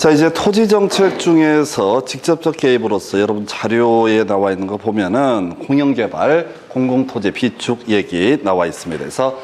자, 이제 토지정책 중에서 직접적 개입으로서 여러분 자료에 나와 있는 거 보면은 공영개발, 공공토지 비축 얘기 나와 있습니다. 그래서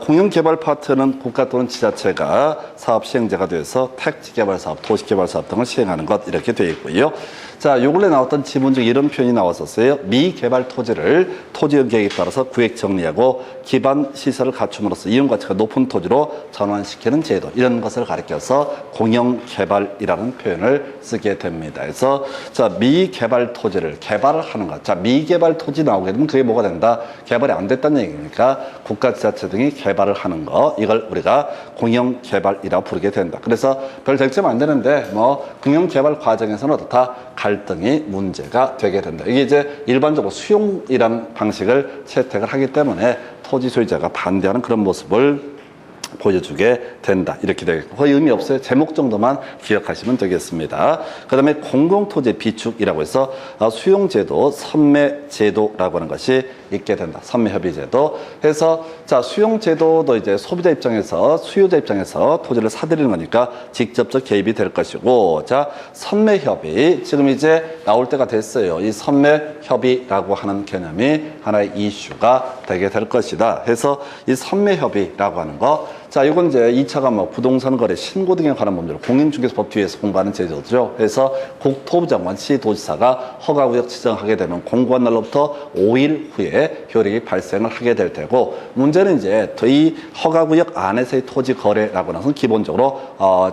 공영개발 파트는 국가 또는 지자체가 사업 시행자가 돼서 택지개발 사업, 도시개발 사업 등을 시행하는 것 이렇게 되어 있고요. 자, 요 근래 나왔던 지문 중 이런 표현이 나왔었어요. 미개발 토지를 토지의 계획에 따라서 구획 정리하고 기반 시설을 갖춤으로써 이용 가치가 높은 토지로 전환시키는 제도, 이런 것을 가리켜서 공영개발이라는 표현을 쓰게 됩니다. 그래서 자, 미개발 토지를 개발을 하는 것. 자, 미개발 토지 나오게 되면 그게 뭐가 된다? 개발이 안 됐다는 얘기니까 국가 지자체 등이 개발을 하는 거, 이걸 우리가 공영개발이라고 부르게 된다. 그래서 별 쟁점 안 되는데 뭐 공영개발 과정에서는 어떻다? 갈등이 문제가 되게 된다. 이게 이제 일반적으로 수용이라는 방식을 채택을 하기 때문에 토지 소유자가 반대하는 그런 모습을 보여주게 된다. 이렇게 되겠고, 거의 의미 없어요. 제목 정도만 기억하시면 되겠습니다. 그 다음에 공공토지 비축이라고 해서 수용제도, 선매제도라고 하는 것이 있게 된다. 선매협의제도 해서, 자, 수용제도도 이제 소비자 입장에서, 수요자 입장에서 토지를 사들이는 거니까 직접적 개입이 될 것이고, 자, 선매협의, 지금 이제 나올 때가 됐어요. 이 선매협의라고 하는 개념이 하나의 이슈가 되게 될 것이다. 해서 이 선매협의라고 하는 거, 자, 이건 이제 2차 과목 부동산 거래 신고 등에 관한 법률 공인중개사법 뒤에서 공부하는 제도죠. 그래서 국토부 장관 시도지사가 허가구역 지정하게 되면 공고한 날로부터 5일 후에 효력이 발생을 하게 될 테고, 문제는 이제 이 허가구역 안에서의 토지 거래라고 하는 것은 기본적으로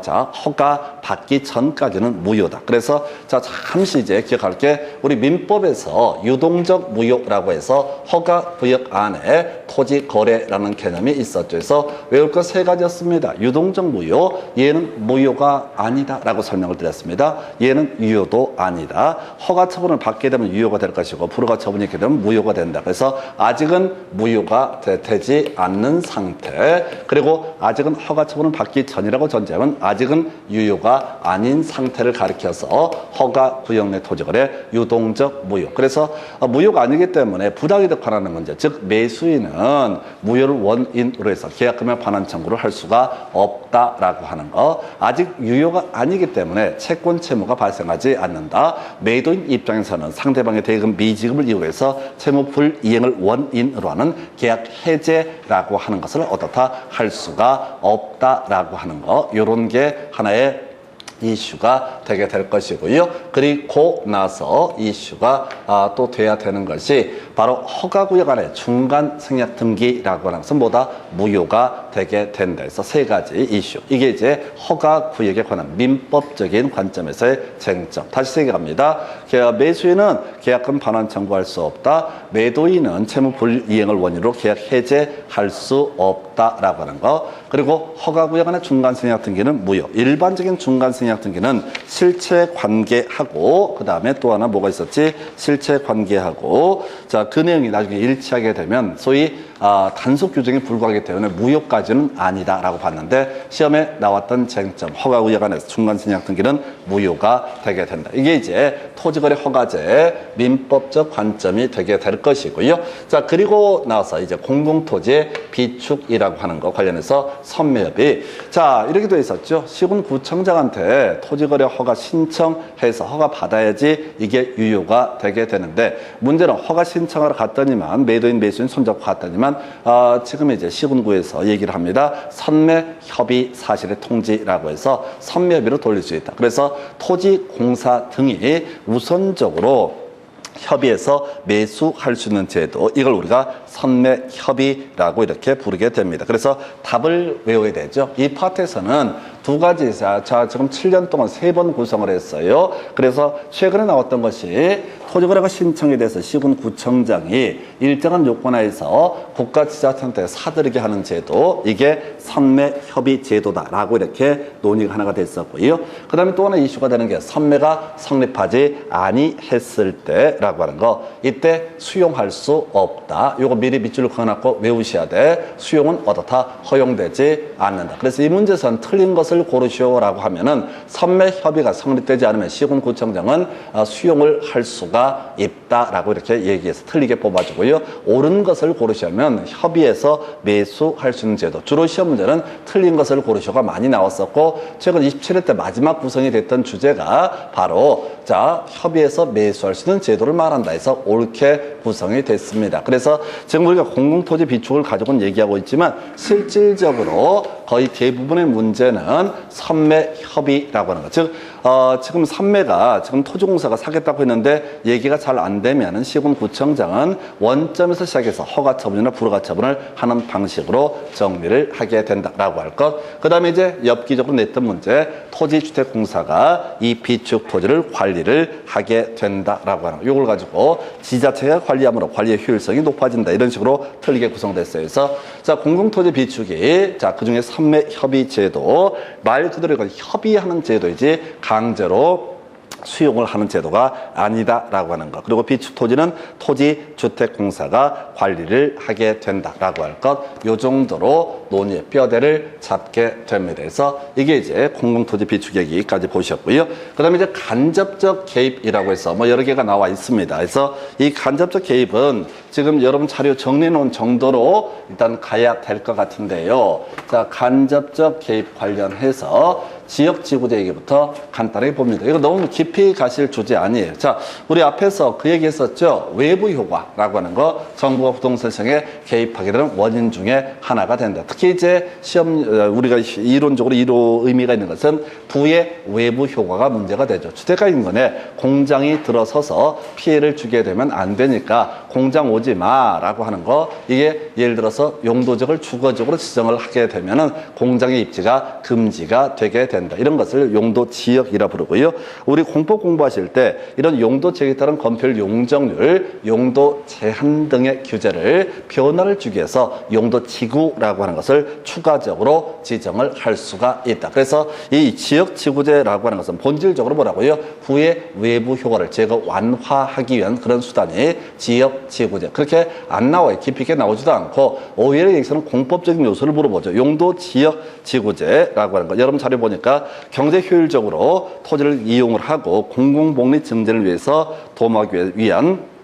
자, 허가 받기 전까지는 무효다. 그래서 자, 잠시 이제 기억할 게, 우리 민법에서 유동적 무효라고 해서 허가구역 안에 토지 거래라는 개념이 있었죠. 그래서 외울 것 세 가지였습니다. 유동적 무효, 얘는 무효가 아니다 라고 설명을 드렸습니다. 얘는 유효도 아니다. 허가 처분을 받게 되면 유효가 될 것이고, 불허가 처분이 있게 되면 무효가 된다. 그래서 아직은 무효가 되지 않는 상태, 그리고 아직은 허가 처분을 받기 전이라고 전제하면 아직은 유효가 아닌 상태를 가리켜서 허가 구역 내 토지거래 유동적 무효. 그래서 무효가 아니기 때문에 부당이득 반환하는 문제, 즉 매수인은 무효를 원인으로 해서 계약금의 반환 청구를 할 수가 없다라고 하는 거. 아직 유효가 아니기 때문에 채권 채무가 발생하지 않는다. 매도인 입장에서는 상대방의 대금 미지급을 이용해서 채무 불이행을 원인으로 하는 계약 해제라고 하는 것을 어떻다 할 수가 없다라고 하는 거. 이런 게 하나의 이슈가 되게 될 것이고요. 그리고 나서 이슈가 또 돼야 되는 것이 바로 허가구역 안에 중간 생략 등기라고 하는 것은 뭐다? 무효가 되게 된다. 그래서 세 가지 이슈. 이게 이제 허가구역에 관한 민법적인 관점에서의 쟁점. 다시 생각합니다. 매수인은 계약금 반환 청구할 수 없다. 매도인은 채무 불이행을 원인으로 계약 해제할 수 없다라고 하는 거. 그리고 허가구역 안에 중간 생략 등기는 무효. 일반적인 중간 생략 등기는 실체 관계하고, 그 다음에 또 하나 뭐가 있었지? 실체 관계하고, 자, 그 내용이 나중에 일치하게 되면 소위 단속 규정에 불과하기 때문에 무효까지는 아니다라고 봤는데, 시험에 나왔던 쟁점, 허가구역 안에서 중간 생략 등기는 무효가 되게 된다. 이게 이제 토지거래 허가제 민법적 관점이 되게 될 것이고요. 자, 그리고 나서 이제 공공토지의 비축이라고 하는 거 관련해서 선매협의, 자, 이렇게 되어 있었죠. 시군구청장한테 토지거래 허가 신청해서 허가 받아야지 이게 유효가 되게 되는데, 문제는 허가 신청하러 갔더니만 매도인 매수인 손잡고 갔더니만 지금 이제 시군구에서 얘기를 합니다. 선매협의 사실의 통지라고 해서 선매협의로 돌릴 수 있다. 그래서 토지공사 등이 우선적으로 협의해서 매수할 수 있는 제도, 이걸 우리가 선매협의라고 이렇게 부르게 됩니다. 그래서 답을 외워야 되죠. 이 파트에서는 두 가지, 자, 지금 7년 동안 3번 구성을 했어요. 그래서 최근에 나왔던 것이 토지거래가 신청이 돼서 시군구청장이 일정한 요건하에서 국가지자체한테 사들이게 하는 제도, 이게 선매협의 제도다라고 이렇게 논의가 하나가 됐었고요. 그 다음에 또 하나 이슈가 되는 게 선매가 성립하지 아니했을 때라고 하는 거, 이때 수용할 수 없다. 요거 미리 밑줄을 그어놨고 외우셔야 돼. 수용은 어떻다? 허용되지 않는다. 그래서 이 문제에서는 틀린 것을 것을 고르시오라고 하면은 선매 협의가 성립되지 않으면 시군구청장은 수용을 할 수가 있다라고 이렇게 얘기해서 틀리게 뽑아주고요. 옳은 것을 고르시면 협의해서 매수할 수 있는 제도. 주로 시험 문제는 틀린 것을 고르시오가 많이 나왔었고 최근 27회 때 마지막 구성이 됐던 주제가 바로 자 협의해서 매수할 수 있는 제도를 말한다 해서 옳게 구성이 됐습니다. 그래서 지금 우리가 공공토지 비축을 가지고는 얘기하고 있지만 실질적으로 거의 대부분의 문제는 선매 협의라고 하는 것. 즉 지금 선매가 지금 토지공사가 사겠다고 했는데 얘기가 잘 안 되면은 시군구청장은 원점에서 시작해서 허가 처분이나 불허가 처분을 하는 방식으로 정리를 하게 된다라고 할 것. 그다음에 이제 엽기적으로 냈던 문제 토지주택공사가 이 비축 토지를 관리를 하게 된다라고 하는 것. 이걸 가지고 지자체가 관리함으로 관리의 효율성이 높아진다 이런 식으로 틀리게 구성됐어요. 그래서 자 공공토지 비축이 자 그중에 선매 협의 제도 말 그대로 이건 협의하는 제도이지 강제로 수용을 하는 제도가 아니다라고 하는 것. 그리고 비축 토지는 토지주택공사가 관리를 하게 된다라고 할 것. 요 정도로 논의의 뼈대를 잡게 됩니다. 그래서 이게 이제 공공토지 비축 얘기까지 보셨고요. 그 다음에 이제 간접적 개입이라고 해서 뭐 여러 개가 나와 있습니다. 그래서 이 간접적 개입은 지금 여러분 자료 정리해 놓은 정도로 일단 가야 될 것 같은데요. 자, 간접적 개입 관련해서 지역지구제 얘기부터 간단하게 봅니다. 이거 너무 깊이 가실 주제 아니에요. 자, 우리 앞에서 그 얘기 했었죠. 외부 효과라고 하는 거 정부가 부동산 시장에 개입하게 되는 원인 중에 하나가 된다. 특히 이제 시험, 우리가 이론적으로 의미가 있는 것은 부의 외부 효과가 문제가 되죠. 주택가 인근에 공장이 들어서서 피해를 주게 되면 안 되니까 공장 오지 마라고 하는 거 이게 예를 들어서 용도적을 주거적으로 지정을 하게 되면은 공장의 입지가 금지가 되게 된다. 이런 것을 용도 지역이라 부르고요. 우리 공법 공부하실 때 이런 용도 지역에 따른 건폐율 용적률, 용도 제한 등의 규제를 변화를 주기 위해서 용도 지구라고 하는 것을 추가적으로 지정을 할 수가 있다. 그래서 이 지역 지구제라고 하는 것은 본질적으로 뭐라고요? 부의 외부 효과를 제거 완화하기 위한 그런 수단이 지역 지구제. 그렇게 안 나와요. 깊이 있게 나오지도 않고 오히려 여기서는 공법적인 요소를 물어보죠. 용도 지역 지구제라고 하는 거. 여러분 자료 보니까 경제 효율적으로 토지를 이용을 하고 공공복리 증진을 위해서 도모하기 위한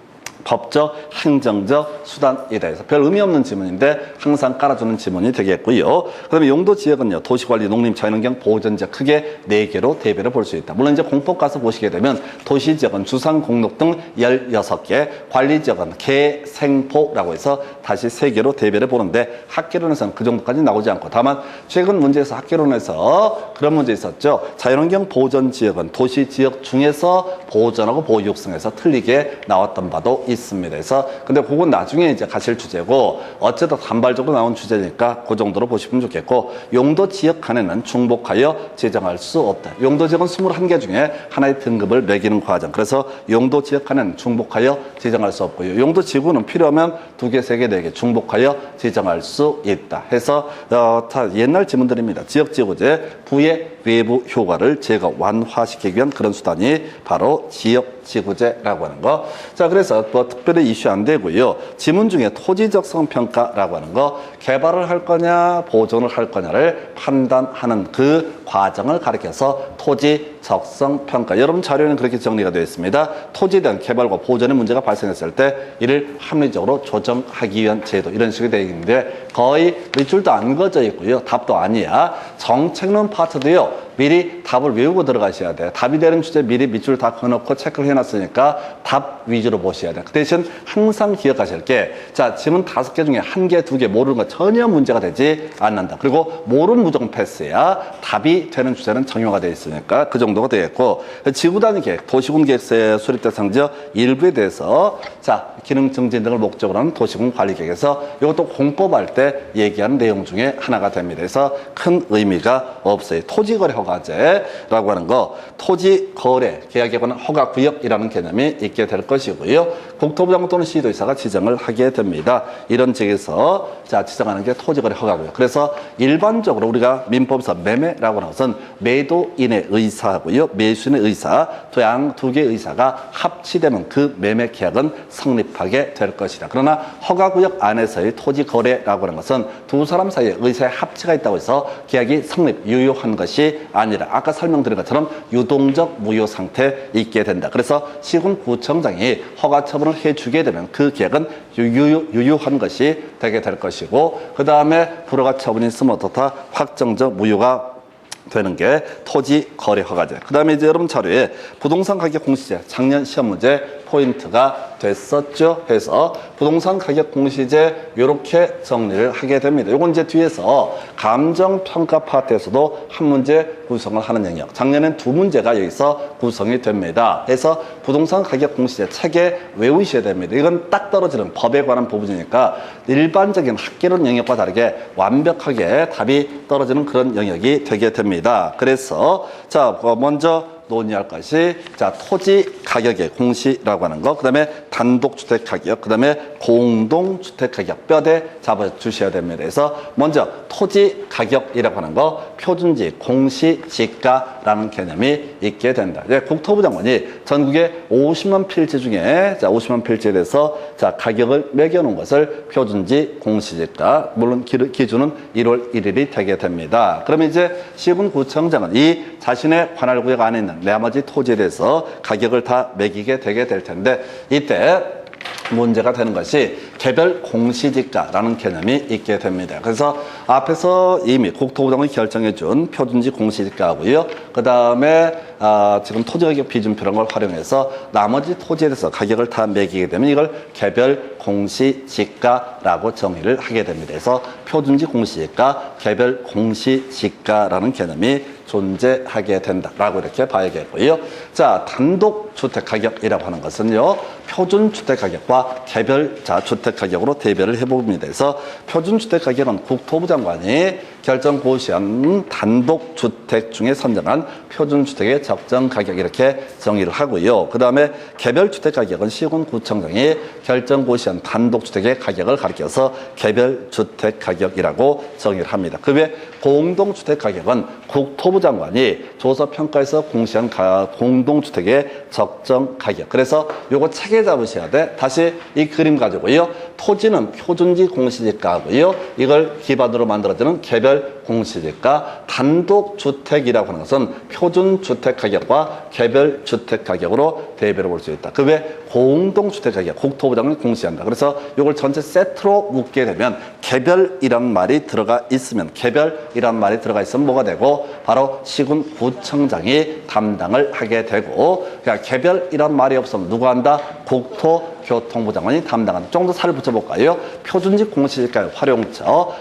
법적, 행정적 수단이다 해서 별 의미 없는 지문인데 항상 깔아주는 지문이 되겠고요. 그 다음에 용도 지역은요. 도시관리, 농림, 자연환경, 보호전지역 크게 4개로 대별을 볼 수 있다. 물론 이제 공법 가서 보시게 되면 도시지역은 주상, 공록 등 16개, 관리지역은 개, 생포라고 해서 다시 3개로 대별을 보는데 학계론에서는 그 정도까지 나오지 않고 다만 최근 문제에서 학계론에서 그런 문제 있었죠. 자연환경 보호전지역은 도시지역 중에서 보호전하고 보호 육성에서 틀리게 나왔던 바도 있습니다. 그래서 근데 그건 나중에 이제 가실 주제고 어쨌든 단발적으로 나온 주제니까 그 정도로 보시면 좋겠고 용도 지역 간에는 중복하여 지정할 수 없다. 용도 지역은 21개 중에 하나의 등급을 매기는 과정. 그래서 용도 지역 간에는 중복하여 지정할 수 없고요. 용도 지구는 필요하면 2개, 3개, 4개 중복하여 지정할 수 있다. 해서 다 옛날 지문들입니다. 지역 지구제 부의 외부 효과를 제거 완화시키기 위한 그런 수단이 바로 지역 지구제라고 하는 거. 자, 그래서 뭐 특별히 이슈 안 되고요. 지문 중에 토지 적성 평가라고 하는 거, 개발을 할 거냐, 보존을 할 거냐를 판단하는 그 과정을 가리켜서 토지 적성 평가. 여러분 자료에는 그렇게 정리가 되어 있습니다. 토지에 대한 개발과 보존의 문제가 발생했을 때 이를 합리적으로 조정하기 위한 제도 이런 식으로 되어 있는데 거의 밑줄도 안 그어져 있고요. 답도 아니야. 정책론 파트도요. 미리 답을 외우고 들어가셔야 돼요. 답이 되는 주제 미리 밑줄 다 그어놓고 체크를 해놨으니까 답 위주로 보셔야 돼요. 그 대신 항상 기억하실 게, 자, 지문 5개 중에 1개, 2개 모르는 거 전혀 문제가 되지 않는다. 그리고 모르는 무조건 패스야. 답이 되는 주제는 정형화가 되어 있으니까 그 정도가 되겠고, 지구단위 계획, 도시군 계획서의 수립 대상 지역 일부에 대해서, 자, 기능 증진 등을 목적으로 하는 도시군 관리 계획에서 이것도 공법할 때 얘기하는 내용 중에 하나가 됩니다. 그래서 큰 의미가 없어요. 토지거래 허가제라고 하는 거, 토지 거래 계약에 관한 허가 구역이라는 개념이 있게 될 것이고요. 국토부 장관 또는 시도의사가 지정을 하게 됩니다. 이런 지역에서 자 지정하는 게 토지거래 허가고요. 그래서 일반적으로 우리가 민법에서 매매라고 하는 것은 매도인의 의사하고요, 매수인의 의사, 두 개의 의사가 합치되면 그 매매 계약은 성립하게 될 것이다. 그러나 허가구역 안에서의 토지 거래라고 하는 것은 두 사람 사이에 의사의 합치가 있다고 해서 계약이 성립 유효한 것이 아니라 아까 설명드린 것처럼 유동적 무효 상태에 있게 된다. 그래서 시군구청장이 허가 처분을 해주게 되면 그 계약은 유효한 것이 되게 될 것이고, 그 다음에 불허가 처분이 있으면 어떻다? 확정적 무효가 되는 게 토지 거래 허가제. 그 다음에 이제 여러분 자료에 부동산 가격 공시제 작년 시험 문제 포인트가 됐었죠. 해서 부동산 가격 공시제 이렇게 정리를 하게 됩니다. 요건 이제 뒤에서 감정평가 파트에서도 한 문제 구성을 하는 영역. 작년엔 두 문제가 여기서 구성이 됩니다. 그래서 부동산 가격 공시제 책에 외우셔야 됩니다. 이건 딱 떨어지는 법에 관한 부분이니까 일반적인 학계론 영역과 다르게 완벽하게 답이 떨어지는 그런 영역이 되게 됩니다. 그래서 자 먼저 논의할 것이 자 토지 가격의 공시라고 하는 거, 그다음에 단독주택 가격, 그다음에 공동주택 가격 뼈대 잡아 주셔야 됩니다. 그래서 먼저 토지 가격이라고 하는 거 표준지 공시지가라는 개념이 있게 된다. 이제 국토부 장관이 전국에 50만 필지 중에 자 50만 필지에 대해서 자 가격을 매겨놓은 것을 표준지 공시지가, 물론 기준은 1월 1일이 되게 됩니다. 그러면 이제 시군구청장은 이 자신의 관할구역 안에 있는 나머지 토지에 대해서 가격을 다 매기게 되게 될 텐데, 이때 문제가 되는 것이 개별 공시지가라는 개념이 있게 됩니다. 그래서 앞에서 이미 국토부 장관이 결정해 준 표준지 공시지가하고요, 그 다음에 지금 토지가격 비준표라는 걸 활용해서 나머지 토지에 대해서 가격을 다 매기게 되면 이걸 개별 공시지가라고 정의를 하게 됩니다. 그래서 표준지 공시지가, 개별 공시지가라는 개념이 존재하게 된다라고 이렇게 봐야겠고요. 자, 단독주택 가격이라고 하는 것은요, 표준주택 가격과 개별 주택 가격으로 대별을 해봅니다. 그래서 표준주택 가격은 국토부 장관이 결정 고시한 단독주택 중에 선정한 표준주택의 적정 가격 이렇게 정의를 하고요. 그 다음에 개별주택 가격은 시군구청장이 결정 고시한 단독주택의 가격을 가리켜서 개별주택 가격이라고 정의를 합니다. 그 외 공동주택 가격은 국토부 장관이 조사평가에서 공시한 공동주택의 적정 가격. 그래서 요거 체계 잡으셔야 돼. 다시 이 그림 가지고요. 토지는 표준지 공시지가하고요, 이걸 기반으로 만들어지는 개별 공시지가, 단독주택이라고 하는 것은 표준주택 가격과 개별주택 가격으로 대별을 볼 수 있다. 그 외 공동주택 가격, 국토부 장관이 공시한다. 그래서 이걸 전체 세트로 묶게 되면 개별이란 말이 들어가 있으면, 개별이란 말이 들어가 있으면 뭐가 되고, 바로 시군구청장이 담당을 하게 되고, 그러니까 개별이란 말이 없으면 누가 한다? 국토교통부 장관이 담당한다. 좀 더 살을 붙여볼까요? 표준지 공시지가의 활용처,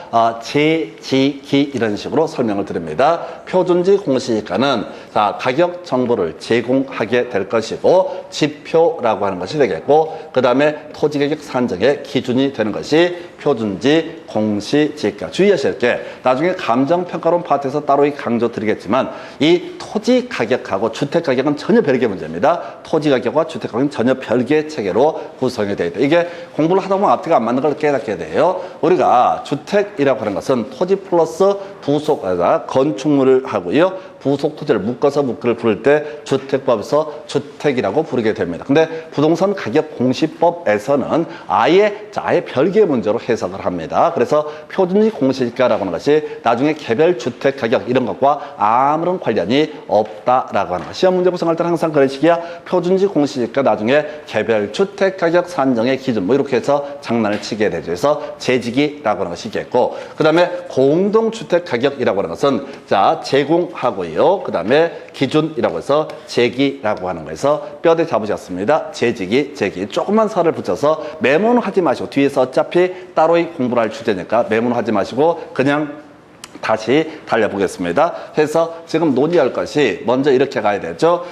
제지기 이런 식으로 설명을 드립니다. 표준지 공시지가는 자, 가격 정보를 제공하게 될 것이고, 지표라고 하는 것이 되겠고, 그 다음에 토지가격 산정의 기준이 되는 것이 표준지 공시지가. 주의하실 게 나중에 감정평가론 파트에서 따로 강조드리겠지만, 이 토지 가격하고 주택 가격은 전혀 별개의 문제입니다. 토지 가격과 주택 가격은 전혀 별개의 체계로 구성이 되어 있다. 이게 공부를 하다 보면 앞뒤가 안 맞는 걸 깨닫게 돼요. 우리가 주택이라고 하는 것은 토지 플러스 부속 건축물을 하고요, 부속 토지를 묶어를 부를 때 주택법에서 주택이라고 부르게 됩니다. 근데 부동산 가격 공시법에서는 아예 별개의 문제로 해석을 합니다. 그래서 표준지 공시지가라고 하는 것이 나중에 개별 주택 가격 이런 것과 아무런 관련이 없다라고 하는 것. 시험 문제 구성할 때는 항상 그런 식이야. 표준지 공시지가 나중에 개별 주택 가격 산정의 기준 뭐 이렇게 해서 장난을 치게 되죠. 그래서 재지기라고 하는 것이 있겠고, 그 다음에 공동주택 가격이라고 하는 것은 자 제공하고요, 그 다음에 기준이라고 해서 제기라고 하는 거에서 뼈대 잡으셨습니다. 재지기, 제기. 조금만 살을 붙여서 메모는 하지 마시고, 뒤에서 어차피 따로 공부를 할 주제니까 메모는 하지 마시고 그냥 다시 달려보겠습니다. 해서 지금 논의할 것이 먼저 이렇게 가야 되죠.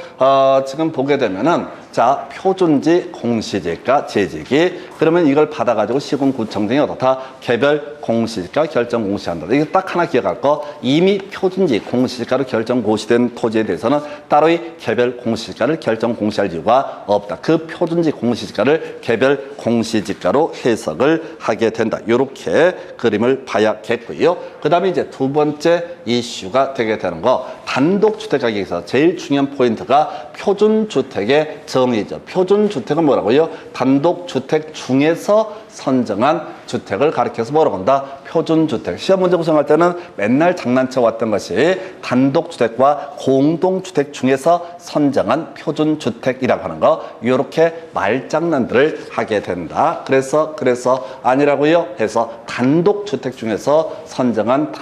지금 보게 되면은 자, 표준지, 공시지가, 재지기. 그러면 이걸 받아가지고 시군구청 등이 어떻다? 개별 공시지가 결정 공시한다. 이게 딱 하나 기억할 거. 이미 표준지, 공시지가로 결정 고시된 토지에 대해서는 따로의 개별 공시지가를 결정 공시할 이유가 없다. 그 표준지, 공시지가를 개별 공시지가로 해석을 하게 된다. 이렇게 그림을 봐야겠고요. 그 다음에 이제 두 번째 이슈가 되게 되는 거. 단독주택 가격에서 제일 중요한 포인트가 표준주택의 정의죠. 표준주택은 뭐라고요? 단독주택 중에서 선정한 주택을 가리켜서 뭐라고 한다? 표준주택. 시험 문제 구성할 때는 맨날 장난쳐 왔던 것이 단독주택과 공동주택 중에서 선정한 표준주택이라고 하는 거. 이렇게 말장난들을 하게 된다. 그래서 아니라고요? 해서 단독주택 중에서 선정한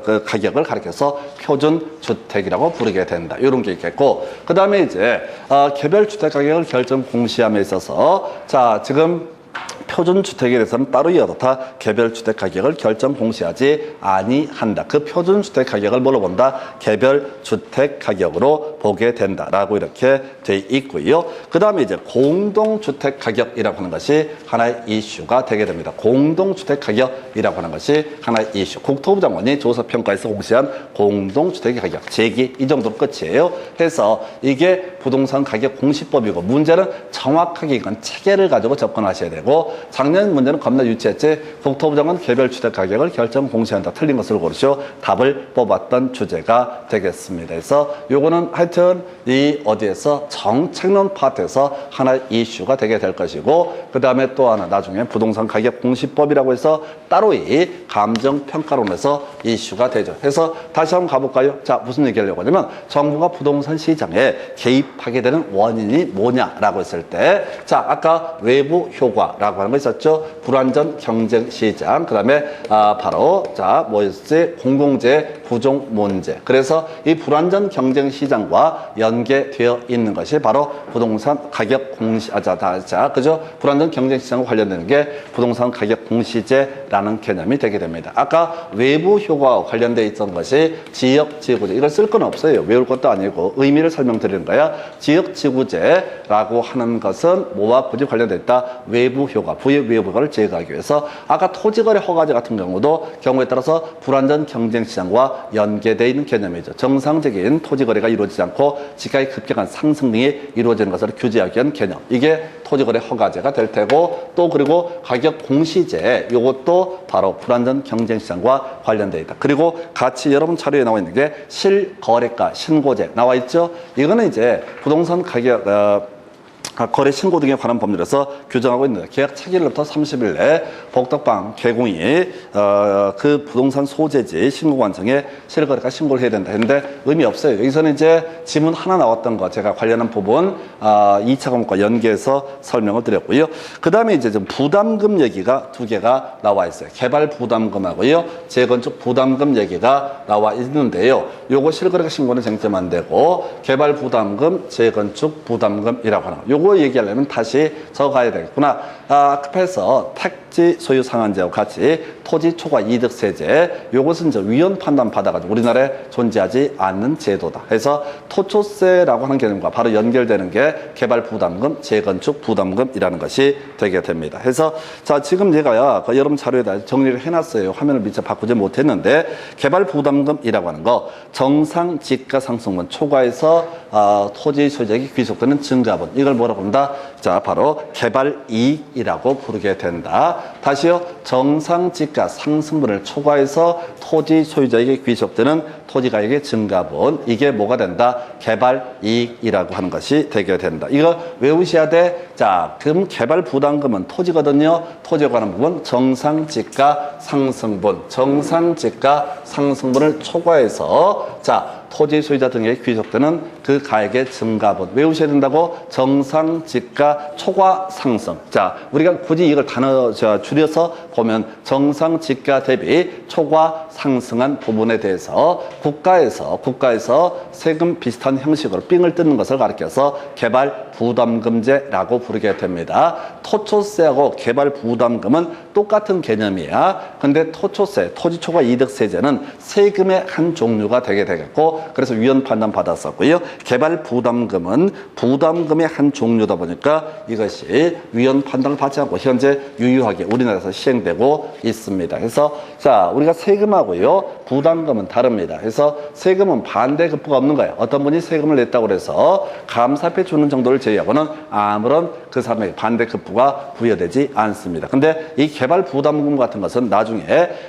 그 가격을 가리켜서 표준주택이라고 부르게 된다. 이런 게 있겠고, 그 다음에 이제 개별주택 가격을 결정 공시함에 있어서 자, 지금 표준주택에 대해서는 따로 이어다 개별주택 가격을 결정 공시하지 아니한다. 그 표준주택 가격을 뭘로 본다? 개별주택 가격으로 보게 된다라고 이렇게 돼 있고요. 그 다음에 이제 공동주택 가격이라고 하는 것이 하나의 이슈가 되게 됩니다. 공동주택 가격이라고 하는 것이 하나의 이슈. 국토부 장관이 조사평가에서 공시한 공동주택 가격, 제기 이 정도로 끝이에요. 해서 이게 부동산 가격 공시법이고, 문제는 정확하게 이건 체계를 가지고 접근하셔야 되고, 작년 문제는 겁나 유치했지. 국토부 장관 개별주택 가격을 결정 공시한다. 틀린 것을 고르시오. 답을 뽑았던 주제가 되겠습니다. 그래서 요거는 하여튼 이 어디에서 정책론 파트에서 하나의 이슈가 되게 될 것이고, 그 다음에 또 하나 나중에 부동산 가격 공시법이라고 해서 따로의 감정평가론에서 이슈가 되죠. 그래서 다시 한번 가볼까요? 자, 무슨 얘기하려고 하냐면 정부가 부동산 시장에 개입하게 되는 원인이 뭐냐라고 했을 때, 자, 아까 외부 효과라고 하는 거 있었죠. 불완전 경쟁 시장. 그 다음에 바로 자, 뭐였지? 공공재 부종 문제. 그래서 이 불완전 경쟁 시장과 연계되어 있는 것이 바로 부동산 가격 공시, 그죠? 불완전 경쟁 시장과 관련되는 게 부동산 가격 공시제라는 개념이 되게 됩니다. 아까 외부 효과와 관련되어 있던 것이 지역지구제. 이걸 쓸 건 없어요. 외울 것도 아니고 의미를 설명드리는 거야. 지역지구제라고 하는 것은 뭐와 굳이 관련되어 있다? 외부 효과, 부의 외부 효과를 제거하기 위해서 아까 토지거래 허가제 같은 경우에 따라서 불완전 경쟁 시장과 연계되어 있는 개념이죠. 정상적인 토지거래가 이루어지지 않고 지가의 급격한 상승 등이 이루어지는 것을 규제하기 위한 개념. 이게 토지거래 허가제가 될 테고, 또 그리고 가격 공시제, 이것도 바로 불완전 경쟁 시장과 관련되어 있다. 그리고 같이 여러분 자료에 나와 있는 게 실거래가 신고제 나와 있죠. 이거는 이제 부동산 가격 거래 신고 등에 관한 법률에서 규정하고 있는데, 계약 차기일로부터 30일 내에 복덕방 개공이 그 부동산 소재지 신고관청에 실거래가 신고를 해야 된다 했는데 의미 없어요. 여기서는 이제 지문 하나 나왔던 거 제가 관련한 부분 2차 과목과 연계해서 설명을 드렸고요. 그 다음에 이제 좀 부담금 얘기가 두 개가 나와 있어요. 개발 부담금하고요, 재건축 부담금 얘기가 나와 있는데요. 요거 실거래가 신고는 쟁점 안 되고, 개발 부담금, 재건축 부담금이라고 하는 거. 요거 얘기하려면 다시 적어가야 되겠구나. 급해서 택지 소유 상한제와 같이 토지 초과 이득세제, 요것은 이제 위헌 판단 받아가지고 우리나라에 존재하지 않는 제도다. 그래서 토초세라고 하는 개념과 바로 연결되는 게 개발 부담금, 재건축 부담금이라는 것이 되게 됩니다. 그래서 자, 지금 제가 여러분 자료에다 정리를 해놨어요. 화면을 미처 바꾸지 못했는데, 개발 부담금이라고 하는 거 정상 지가 상승분 초과해서 토지 소유자에게 귀속되는 증가분, 이걸 뭐라고 한다? 자, 바로 개발 이익이라고 부르게 된다. 다시요, 정상 지가 상승분을 초과해서 토지 소유자에게 귀속되는 토지 가격의 증가분, 이게 뭐가 된다? 개발 이익이라고 하는 것이 되게 된다. 이거 외우셔야 돼. 자, 그럼 개발 부담금은 토지거든요. 토지에 관한 부분 정상 지가 상승분, 정상 지가 상승분을 초과해서 자, 토지 소유자 등에게 귀속되는 그 가액의 증가분 외우셔야 된다고. 정상 지가 초과 상승. 자, 우리가 굳이 이걸 단어 줄여서 보면 정상 지가 대비 초과 상승한 부분에 대해서 국가에서 세금 비슷한 형식으로 삥을 뜯는 것을 가리켜서 개발 부담금제라고 부르게 됩니다. 토초세하고 개발 부담금은 똑같은 개념이야. 근데 토초세, 토지 초과 이득세제는 세금의 한 종류가 되게 되겠고, 했고 그래서 위헌 판단 받았었고요. 개발 부담금은 부담금의 한 종류다 보니까 이것이 위헌 판단을 받지 않고 현재 유효하게 우리나라에서 시행되고 있습니다. 그래서 자 우리가 세금하고요 부담금은 다릅니다. 그래서 세금은 반대 급부가 없는 거예요. 어떤 분이 세금을 냈다고 해서 감사패 주는 정도를 제외하고는 아무런 그 사람에게 반대 급부가 부여되지 않습니다. 근데 이 개발 부담금 같은 것은 나중에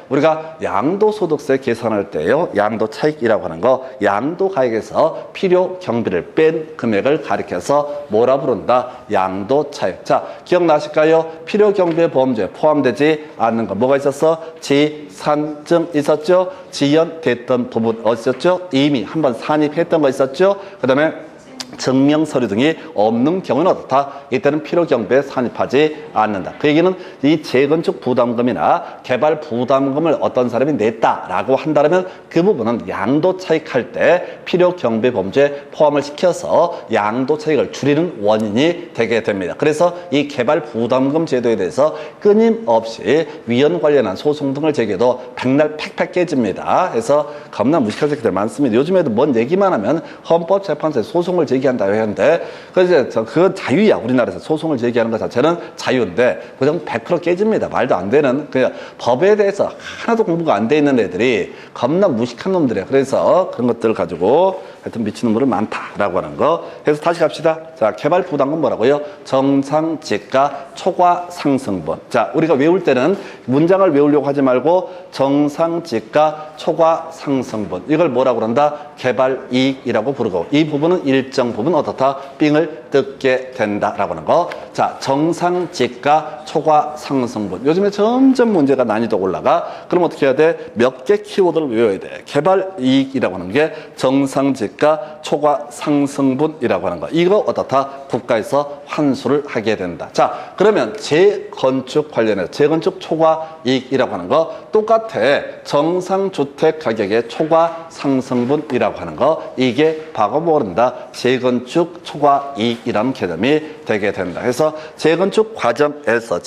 우리가 양도소득세 계산할 때요 양도 차익이라고 하는 거 양도가액에서 필요 경비를 뺀 금액을 가리켜서 뭐라 부른다? 양도 차익. 자 기억나실까요? 필요 경비의 범죄에 포함되지 않는 거 뭐가 있었어? 지산증 있었죠? 지연됐던 부분 어딨었죠? 이미 한번 산입했던 거 있었죠? 그 다음에 증명서류 등이 없는 경우는 어떻다? 이때는 필요경비에 산입하지 않는다. 그 얘기는 이 재건축 부담금이나 개발 부담금을 어떤 사람이 냈다라고 한다면 그 부분은 양도 차익할 때 필요경비 범죄에 포함을 시켜서 양도 차익을 줄이는 원인이 되게 됩니다. 그래서 이 개발 부담금 제도에 대해서 끊임없이 위헌 관련한 소송 등을 제기해도 백날 팩팩 깨집니다. 그래서 겁나 무식한 새끼들 많습니다. 요즘에도 뭔 얘기만 하면 헌법재판소에 소송을 제기한다 했는데 그건 자유야. 우리나라에서 소송을 제기하는 것 자체는 자유인데 그정 100% 깨집니다. 말도 안 되는 그냥 법에 대해서 하나도 공부가 안 돼 있는 애들이 겁나 무식한 놈들이야. 그래서 그런 것들을 가지고 하여튼 미친놈들은 많다라고 하는 거. 그래서 다시 갑시다. 자, 개발 부담금 뭐라고요? 정상지가 초과 상승분. 자, 우리가 외울 때는 문장을 외우려고 하지 말고 정상지가 초과 상승분. 이걸 뭐라고 그런다? 개발 이익이라고 부르고 이 부분은 일정 부분 어떻다? 삥을 뜯게 된다라고 하는 거. 자, 정상지가 초과 상승분. 요즘에 점점 문제가 난이도가 올라가. 그럼 어떻게 해야 돼? 몇 개 키워드를 외워야 돼. 개발 이익이라고 하는 게 정상지가 초과 상승분이라고 하는 거. 이거 어떻다? 국가에서 환수를 하게 된다. 자, 그러면 재건축 관련해서 재건축 초과 이익이라고 하는 거 똑같아. 정상주택 가격의 초과 상승분이라고 하는 거. 이게 바로 모른다. 재건축 초과 이익이라는 개념이 되게 된다. 그래서 재건축 과정에서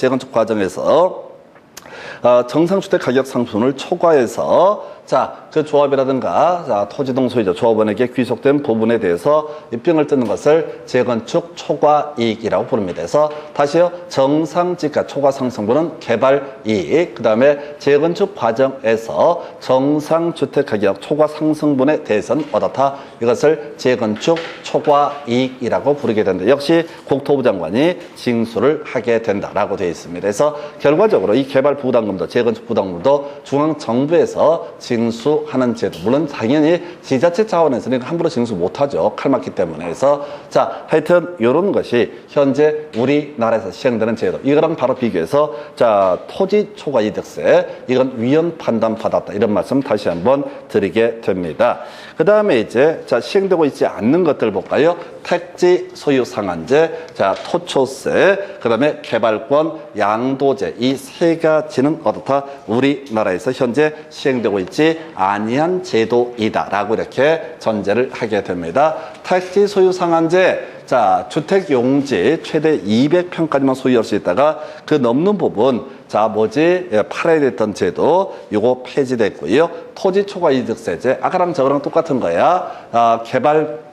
정상주택 가격 상승을 초과해서 자, 그 조합이라든가 자, 토지등 소유자 조합원에게 귀속된 부분에 대해서 입병을 뜯는 것을 재건축 초과 이익이라고 부릅니다. 그래서 다시요. 정상지가 초과 상승분은 개발 이익, 그다음에 재건축 과정에서 정상주택 가격 초과 상승분에 대해서는 어떻다? 이것을 재건축 초과 이익이라고 부르게 된다. 역시 국토부 장관이 징수를 하게 된다라고 되어 있습니다. 그래서 결과적으로 이 개발 부담금도 재건축 부담금도 중앙 정부에서 징수하는 제도. 물론 당연히 지자체 차원에서는 함부로 징수 못하죠. 칼 맞기 때문에. 그래서 자, 하여튼 이런 것이 현재 우리나라에서 시행되는 제도. 이거랑 바로 비교해서 자, 토지 초과 이득세 이건 위헌 판단 받았다. 이런 말씀 다시 한번 드리게 됩니다. 그 다음에 이제 자, 시행되고 있지 않는 것들 볼까요? 택지 소유 상한제, 자, 토초세, 그 다음에 개발권 양도제 이 세 가지는 어떻다? 우리나라에서 현재 시행되고 있지 아니한 제도이다라고 이렇게 전제를 하게 됩니다. 택지 소유 상한제, 자, 주택 용지 최대 200평까지만 소유할 수 있다가 그 넘는 부분 자, 뭐지? 팔아야 됐던 제도 요거 폐지됐고요. 토지 초과 이득세제 아까랑 저거랑 똑같은 거야. 개발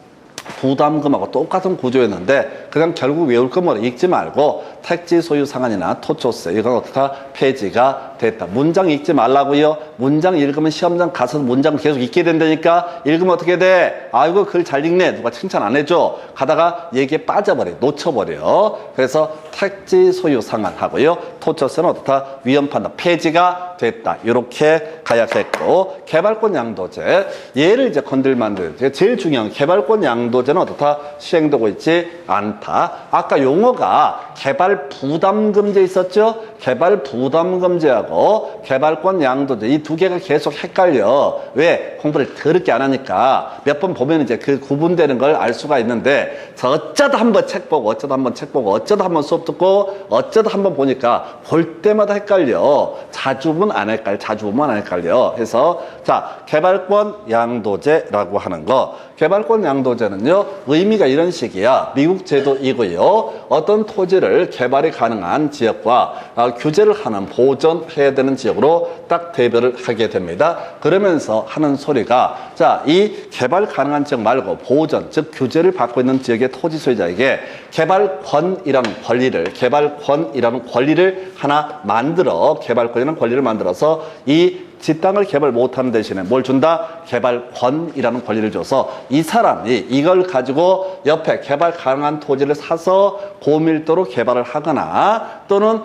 부담금하고 똑같은 구조였는데 그냥 결국 외울 거 뭐 읽지 말고 택지 소유 상한이나 토초세 이건 어떻다? 폐지가 됐다. 문장 읽지 말라고요. 문장 읽으면 시험장 가서 문장 계속 읽게 된다니까. 읽으면 어떻게 돼? 아이고 글 잘 읽네. 누가 칭찬 안 해줘. 가다가 얘기에 빠져버려. 놓쳐버려. 그래서 택지 소유 상한하고요. 토초세는 어떻다? 위헌 판단 폐지가 됐다. 이렇게 가약했고 개발권 양도제 얘를 이제 건들면 안 돼요. 제일 중요한 개발권 양도제는 어떻다? 시행되고 있지 않다. 아까 용어가 개발 부담금제 있었죠? 개발 부담금제하고 개발권 양도제 이 두 개가 계속 헷갈려. 왜? 공부를 더럽게 안 하니까 몇 번 보면 이제 그 구분되는 걸 알 수가 있는데 어쩌다 한번 책 보고 어쩌다 한번 책 보고 어쩌다 한번 수업 듣고 어쩌다 한번 보니까 볼 때마다 헷갈려. 자주 보면 안 헷갈려. 자주 보면 안 헷갈려. 해서 자, 개발권 양도제라고 하는 거 개발권 양도제는요, 의미가 이런 식이야. 미국 제도이고요. 어떤 토지를 개발이 가능한 지역과 규제를 하는 보존해야 되는 지역으로 딱 대별을 하게 됩니다. 그러면서 하는 소리가, 자, 이 개발 가능한 지역 말고 보존, 즉 규제를 받고 있는 지역의 토지 소유자에게 개발권이라는 권리를 하나 만들어, 개발권이라는 권리를 만들어서 이 땅을 개발 못하는 대신에 뭘 준다? 개발권이라는 권리를 줘서 이 사람이 이걸 가지고 옆에 개발 가능한 토지를 사서 고밀도로 개발을 하거나 또는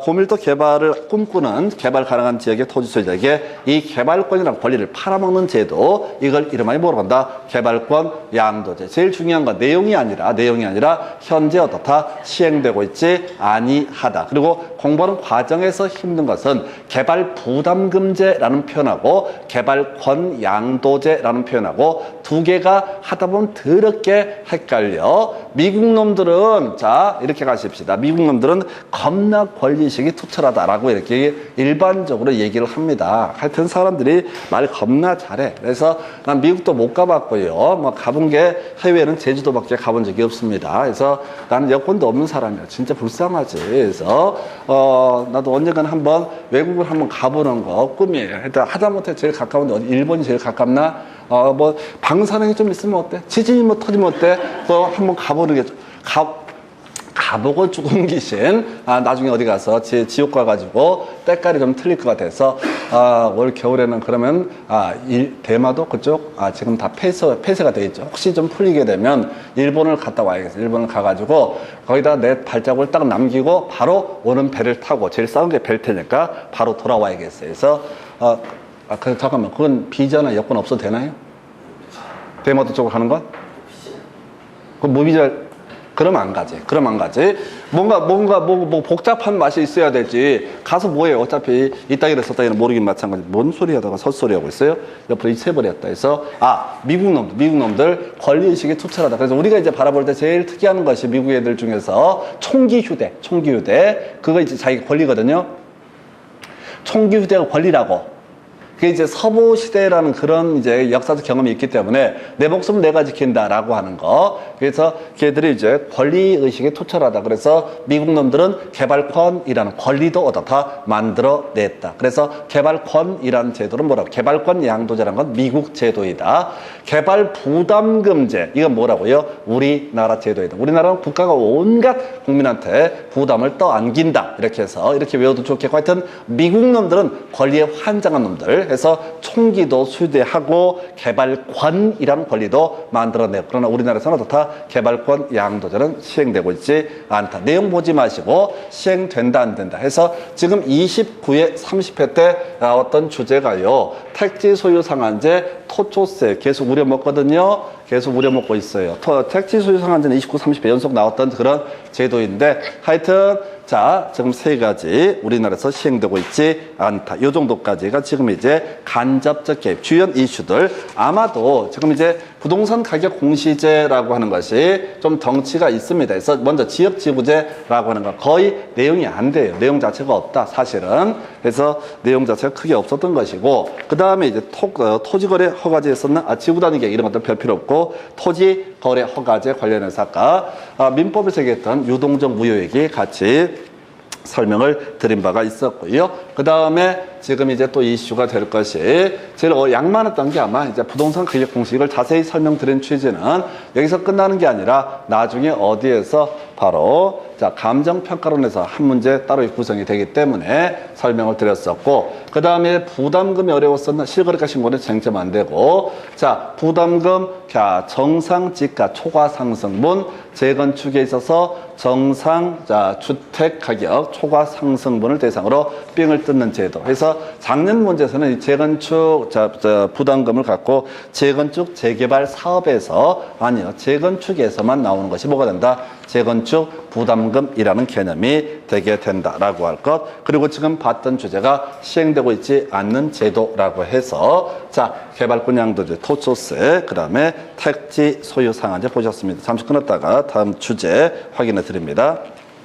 고밀도 개발을 꿈꾸는 개발 가능한 지역의 토지 소유자에게 이 개발권이라는 권리를 팔아먹는 제도, 이걸 이름하여 뭐라고 한다? 개발권 양도제. 제일 중요한 건 내용이 아니라 현재 어떻다? 시행되고 있지 아니하다. 그리고 공부하는 과정에서 힘든 것은 개발 부담금제라는 표현하고 개발권 양도제라는 표현하고 두 개가 하다 보면 더럽게 헷갈려. 미국 놈들은, 자, 이렇게 가십시다. 미국 놈들은 겁나 권리의식이 투철하다라고 이렇게 일반적으로 얘기를 합니다. 하여튼 사람들이 말 겁나 잘해. 그래서 난 미국도 못 가봤고요. 뭐 가본 게 해외에는 제주도밖에 가본 적이 없습니다. 그래서 나는 여권도 없는 사람이야. 진짜 불쌍하지. 그래서 나도 언젠가는 한번 외국을 한번 가보는 거 꿈이에요. 일단 하다못해 제일 가까운데 어디 일본이 제일 가깝나? 뭐 방사능이 좀 있으면 어때? 지진이 뭐 터지면 어때? 또 한번 가보는 게 가보고 죽은 귀신, 나중에 어디 가서 지옥 가가지고 때깔이 좀 틀릴 것 같아서, 올 겨울에는 그러면, 대마도 그쪽, 지금 다 폐쇄가 돼 있죠. 혹시 좀 풀리게 되면 일본을 갔다 와야겠어요. 일본을 가가지고 거기다 내 발자국을 딱 남기고 바로 오는 배를 타고, 제일 싸운 게 배일 테니까 바로 돌아와야겠어요. 그래서, 잠깐만, 그건 비자나 여권 없어도 되나요? 대마도 쪽으로 가는 건? 그건 무비자, 그럼 안 가지. 뭔가 복잡한 맛이 있어야 되지. 가서 뭐해요? 어차피 이따기를 썼다기는 모르긴 마찬가지. 뭔 소리 하다가 헛소리 하고 있어요? 옆으로 잊혀버렸다 해서, 미국 놈들 권리의식이 투철하다. 그래서 우리가 이제 바라볼 때 제일 특이한 것이 미국 애들 중에서 총기 휴대. 그거 이제 자기 권리거든요. 총기 휴대가 권리라고. 그게 이제 서부 시대라는 그런 이제 역사적 경험이 있기 때문에 내 목숨은 내가 지킨다라고 하는 거. 그래서 걔들이 이제 권리의식이 투철하다. 그래서 미국 놈들은 개발권이라는 권리도 어떻다 만들어냈다. 그래서 개발권이라는 제도는 뭐라고? 개발권 양도제라는 건 미국 제도이다. 개발 부담금제, 이건 뭐라고요? 우리나라 제도이다. 우리나라는 국가가 온갖 국민한테 부담을 떠안긴다. 이렇게 해서 이렇게 외워도 좋겠고, 하여튼 미국 놈들은 권리에 환장한 놈들 해서 총기도 수대하고 개발권이라는 권리도 만들어내고, 그러나 우리나라에서는 어떻다? 개발권 양도제는 시행되고 있지 않다. 내용 보지 마시고 시행된다 안 된다 해서 지금 29회 30회 때 나왔던 주제가요, 택지 소유 상한제 토초세 계속 우려먹거든요. 계속 우려먹고 있어요. 택지 소유 상한제는 29, 30회 연속 나왔던 그런 제도인데, 하여튼 자, 지금 세 가지 우리나라에서 시행되고 있지 않다. 요 정도까지가 지금 이제 간접적 개입, 주요 이슈들. 아마도 지금 이제 부동산 가격 공시제라고 하는 것이 좀 덩치가 있습니다. 그래서 먼저 지역지구제라고 하는 거 거의 내용이 안 돼요. 내용 자체가 없다, 사실은. 그래서 내용 자체가 크게 없었던 것이고, 그 다음에 이제 토지거래 허가제에서는 지구단위계획 이런 것들 별 필요 없고, 토지거래 허가제 관련해서 아까 민법에서 얘기했던 유동적 무효액이 같이 설명을 드린 바가 있었고요. 그 다음에 지금 이제 또 이슈가 될 것이, 제일 양만했던 게 아마 이제 부동산 가격 공식을 자세히 설명드린 취지는 여기서 끝나는 게 아니라 나중에 어디에서 바로 자, 감정평가론에서 한 문제 따로 구성이 되기 때문에 설명을 드렸었고, 그 다음에 부담금이 어려웠었나? 실거래가 신고는 쟁점 안 되고, 자, 부담금, 정상지가 초과 상승분, 재건축에 있어서 정상, 주택 가격 초과 상승분을 대상으로 삥을 뜯는 제도. 그래서 작년 문제에서는 이 재건축, 부담금을 갖고 재건축 재개발 사업에서, 아니요, 재건축에서만 나오는 것이 뭐가 된다? 재건축 부담금이라는 개념이 되게 된다라고 할 것. 그리고 지금 봤던 주제가 시행되고 있지 않는 제도라고 해서, 자, 개발권 양도제, 토초세, 그 다음에 택지 소유 상한제 보셨습니다. 잠시 끊었다가 다음 주제 확인해 드립니다.